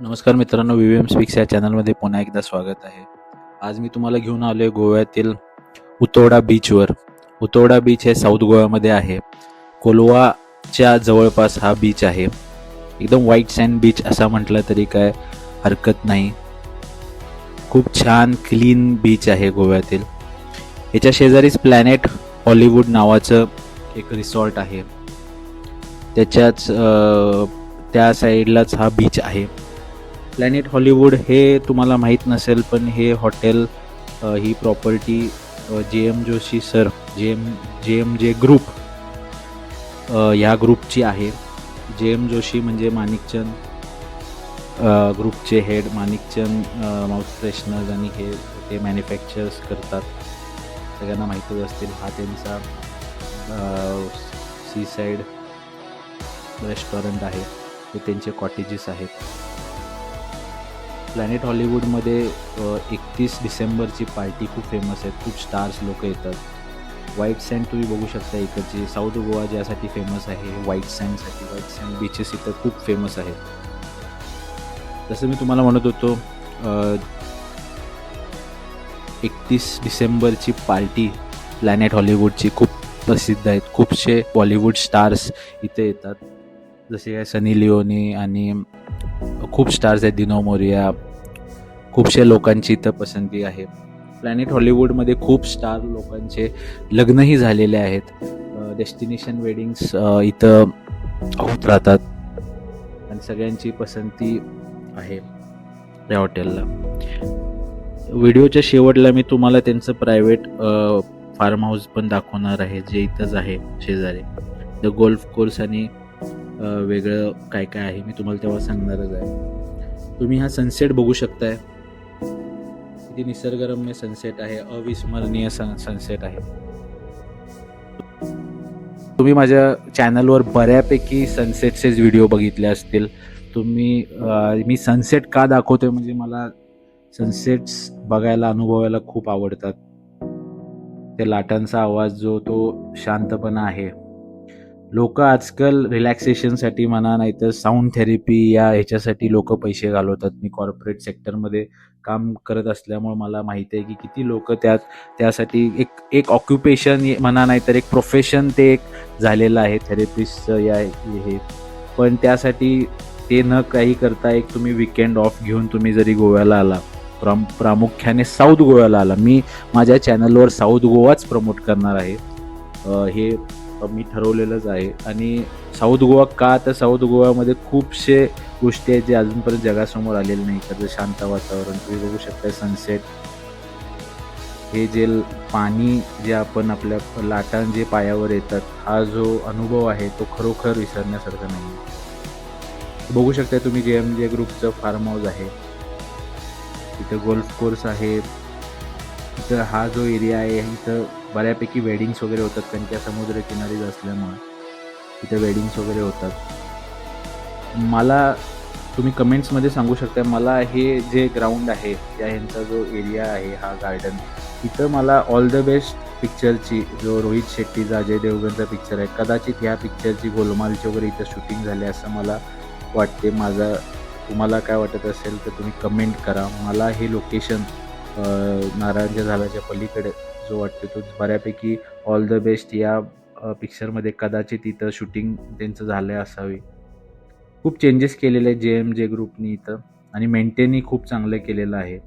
नमस्कार मित्रांनो, व्हीव्हीएम स्पीक्स या चॅनलमध्ये पुन्हा एकदा स्वागत आहे. आज मी तुम्हाला घेऊन आलो आहे गोव्यातील उतोडा बीचवर. उतोडा बीच हे साऊथ गोव्यामध्ये आहे. कोलवाच्या जवळपास हा बीच आहे. एकदम व्हाईट सँड बीच असा म्हटलं तरी काय हरकत नाही. खूप छान क्लीन बीच आहे गोव्यातील. याच्या शेजारीच प्लॅनेट हॉलिवूड नावाचं एक रिसॉर्ट आहे. त्याच्याच त्या साईडलाच हा बीच आहे. प्लॅनेट हॉलिवूड हे तुम्हाला माहीत नसेल, पण हे हॉटेल ही property JM Joshi sir JM group ह्या ग्रुपची आहे. JM जोशी म्हणजे माणिकचंद ग्रुपचे हेड. माणिकचंद माउथ फ्रेशनर्स आणि हे ते मॅन्युफॅक्चर्स करतात, सगळ्यांना माहीतच असतील. हा त्यांचा सी साईड रेस्टॉरंट आहे. हे त्यांचे कॉटेजेस आहेत. प्लॅनेट हॉलिवूडमध्ये 31 डिसेंबरची पार्टी खूप फेमस आहे. खूप स्टार्स लोक येतात. व्हाईट सँड तुम्ही बघू शकता. इकडची साऊथ गोवा ज्यासाठी फेमस आहे व्हाईट सँडसाठी. व्हाईट सँड बीचेस इथं खूप फेमस आहेत. जसं मी तुम्हाला म्हणत होतो, 31 डिसेंबरची पार्टी प्लॅनेट हॉलिवूडची खूप प्रसिद्ध आहेत. खूपसे बॉलिवूड स्टार्स इथे येतात, जसे काय सनी लिओनी आणि खूप स्टार्स आहेत. दिनो मोरिया. खूपशा लोकांची इथं पसंती आहे. प्लॅनेट हॉलिवूडमध्ये खूप स्टार लोकांचे लग्नही झालेले आहेत. डेस्टिनेशन वेडिंग्स इथं होत राहतात आणि सगळ्यांची पसंती आहे या हॉटेलला. व्हिडिओच्या शेवटला मी तुम्हाला त्यांचं प्रायव्हेट फार्म हाऊस पण दाखवणार आहे, जे इथंच आहे शेजारी. द गोल्फ कोर्स आणि वेगळं काय काय आहे मी तुम्हाला तेव्हा सांगणारच आहे. तुम्ही हा सनसेट बघू शकताय. किती निसर्गरम्य सनसेट आहे. अविस्मरणीय सनसेट आहे. तुम्ही माझ्या चॅनलवर बऱ्यापैकी सनसेटचेच व्हिडिओ बघितले असतील. मी सनसेट का दाखवतोय म्हणजे मला सनसेट्स बघायला, अनुभवायला खूप आवडतात. त्या लाटांचा आवाज जो तो शांतपणा आहे. लोक आजकाल रिलॅक्सेशनसाठी म्हणा, नाहीतर साऊंड थेरपी या ह्याच्यासाठी लोक पैसे घालवतात. मी कॉर्पोरेट सेक्टरमध्ये काम करत असल्यामुळे मला माहिती आहे की किती लोक त्यासाठी एक ऑक्युपेशन म्हणा, नाहीतर एक प्रोफेशन ते एक झालेलं आहे थेरपिस्टचं या हे. पण त्यासाठी ते न काही करता एक तुम्ही विकेंड ऑफ घेऊन तुम्ही जरी गोव्याला आला, प्रामुख्याने साऊथ गोव्याला आला. मी माझ्या चॅनलवर साऊथ गोवाच प्रमोट करणार आहे. हे मी ठरवलेलंच आहे. आणि साऊथ गोवा का, तर साऊथ गोव्यामध्ये खूपशे गोष्टी आहेत जे अजूनपर्यंत जगासमोर आलेले नाही. तर शांत वातावरण तुम्ही बघू शकता. सनसेट, हे जे पाणी जे आपण आपल्या लाटां जे पायावर येतात, हा जो अनुभव आहे तो खरोखर विसरण्यासारखा नाही. बघू शकता तुम्ही JM ग्रुपचं फार्म हाऊस आहे. इथं गोल्फ कोर्स आहे. इथं हा जो एरिया आहे इथं बऱ्यापैकी वेडिंग्स वगैरे होतात, कारण त्या समुद्र किनारीच असल्यामुळे इथं वेडिंग्स वगैरे होतात. मला तुम्ही कमेंट्समध्ये सांगू शकता, मला हे जे ग्राउंड आहे या ह्यांचा जो एरिया आहे, हा गार्डन, इथं मला ऑल द बेस्ट पिक्चरची, जो रोहित शेट्टीचा, अजय देवगणचा पिक्चर आहे, कदाचित ह्या पिक्चरची गोलमालची वगैरे इथं शूटिंग झाली असं मला वाटते. तुम्हाला काय वाटत असेल तर तुम्ही कमेंट करा. मला हे लोकेशन नारळांच्या झाडाच्या पलीकडे जो वाटतो तो बऱ्यापैकी ऑल द बेस्ट या पिक्चरमध्ये कदाचित इथं शूटिंग त्यांचं झालं असावी. खूप चेंजेस केलेले आहेत JM ग्रुपनी इथं, आणि मेंटेनही खूप चांगलं केलेलं आहे.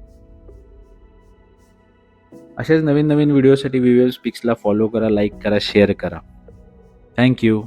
अशाच नवीन नवीन व्हिडिओसाठी व्हीव्हीएम स्पीक्सला फॉलो करा, लाईक करा, शेअर करा. थँक्यू.